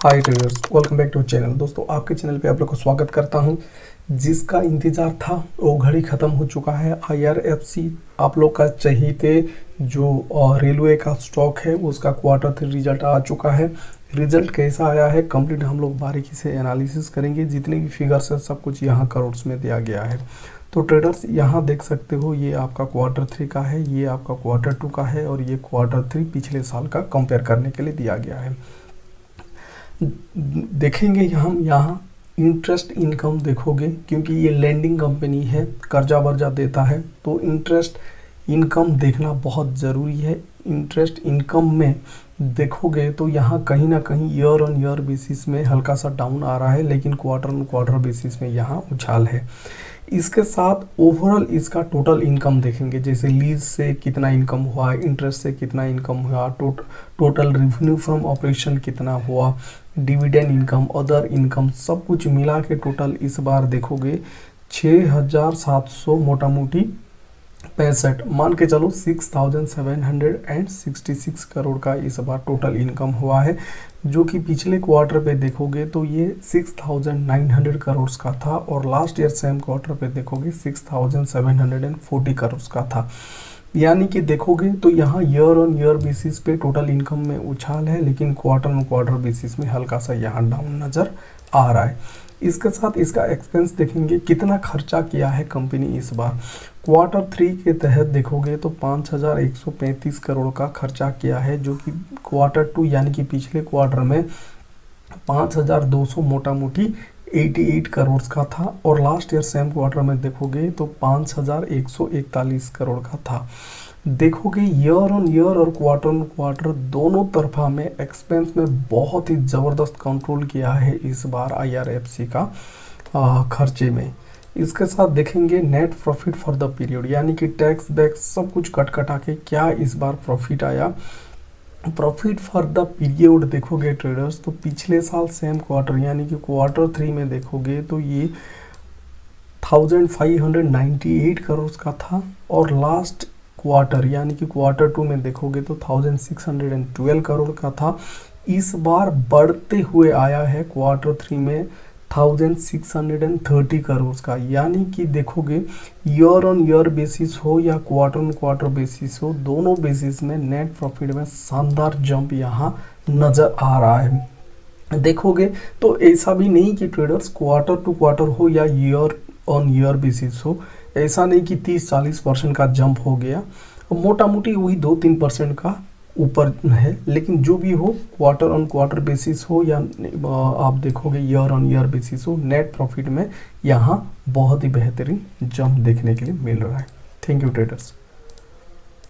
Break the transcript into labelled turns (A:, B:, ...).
A: Hi traders, welcome back to channel. दोस्तों, आपके channel पे आप लोग को स्वागत करता हूं। जिसका इंतज़ार था वो घड़ी ख़त्म हो चुका है। IRFC आप लोग का चहीते जो रेलवे का स्टॉक है उसका Q3 रिजल्ट आ चुका है। रिजल्ट कैसा आया है कंप्लीट हम लोग बारीकी से एनालिसिस करेंगे। जितने भी फिगर्स है सब कुछ यहाँ करोड़ में दिया गया है। तो ट्रेडर्स यहाँ देख सकते हो, ये आपका Q3 का है, ये आपका Q2 का है और ये Q3 पिछले साल का कंपेयर करने के लिए दिया गया है। देखेंगे हम यहाँ इंटरेस्ट इनकम देखोगे, क्योंकि ये लेंडिंग कंपनी है, कर्जा वर्जा देता है, तो इंटरेस्ट इनकम देखना बहुत ज़रूरी है। इंटरेस्ट इनकम में देखोगे तो यहाँ कहीं ना कहीं ईयर ऑन ईयर बेसिस में हल्का सा डाउन आ रहा है, लेकिन क्वार्टर ऑन क्वार्टर बेसिस में यहाँ उछाल है। इसके साथ ओवरऑल इसका टोटल इनकम देखेंगे, जैसे लीज से कितना इनकम हुआ, इंटरेस्ट से कितना इनकम हुआ, टोटल रेवेन्यू फ्रॉम ऑपरेशन कितना हुआ, डिविडेंड इनकम, अदर इनकम, सब कुछ मिला के टोटल इस बार देखोगे 6,700 मोटा मोटी 65 मान के चलो 6,766 करोड़ का इस बार टोटल इनकम हुआ है, जो कि पिछले क्वार्टर पे देखोगे तो ये 6,900 करोड़ का था और लास्ट ईयर सेम क्वार्टर पे देखोगे 6,740 करोड़ का था। यानी कि देखोगे तो यहाँ ईयर ऑन ईयर बेसिस पे टोटल इनकम में उछाल है, लेकिन क्वार्टर ऑन क्वार्टर बेसिस में हल्का सा यहाँ डाउन नज़र आ रहा है। इसके साथ इसका एक्सपेंस देखेंगे, कितना खर्चा किया है कंपनी इस बार। Q3 के तहत देखोगे तो 5,135 करोड़ का खर्चा किया है, जो कि Q2 यानी कि पिछले क्वार्टर में 5,200 मोटा मोटी 88 करोड़ का था और लास्ट ईयर सेम क्वार्टर में देखोगे तो 5,141 करोड़ का था। देखोगे ईयर ऑन ईयर और क्वार्टर ऑन क्वार्टर दोनों तरफा में एक्सपेंस में बहुत ही ज़बरदस्त कंट्रोल किया है इस बार IRFC का खर्चे में। इसके साथ देखेंगे net profit for the period, यानी कि टैक्स बैक्स सब कुछ कटा के क्या इस बार प्रॉफिट आया। प्रॉफिट फॉर द पीरियड देखोगे ट्रेडर्स तो पिछले साल सेम क्वार्टर यानी कि Q3 में देखोगे तो ये 1,598 करोड़ का था और लास्ट क्वार्टर यानी कि Q2 में देखोगे तो 1,612 करोड़ का था। इस बार बढ़ते हुए आया है Q3 में 1,630 करोड़ का, यानी कि देखोगे ईयर ऑन ईयर बेसिस हो या क्वार्टर ऑन क्वार्टर बेसिस हो, दोनों बेसिस में नेट प्रॉफिट में शानदार जंप यहाँ नज़र आ रहा है। देखोगे तो ऐसा भी नहीं कि ट्रेडर्स क्वार्टर टू क्वार्टर हो या ईयर ऑन ईयर बेसिस हो, ऐसा नहीं कि 30-40% का जंप हो गया, मोटा मोटी वही 2-3% का ऊपर है। लेकिन जो भी हो क्वार्टर ऑन क्वार्टर बेसिस हो या आप देखोगे ईयर ऑन ईयर बेसिस हो, नेट प्रॉफिट में यहाँ बहुत ही बेहतरीन जंप देखने के लिए मिल रहा है। Thank you traders.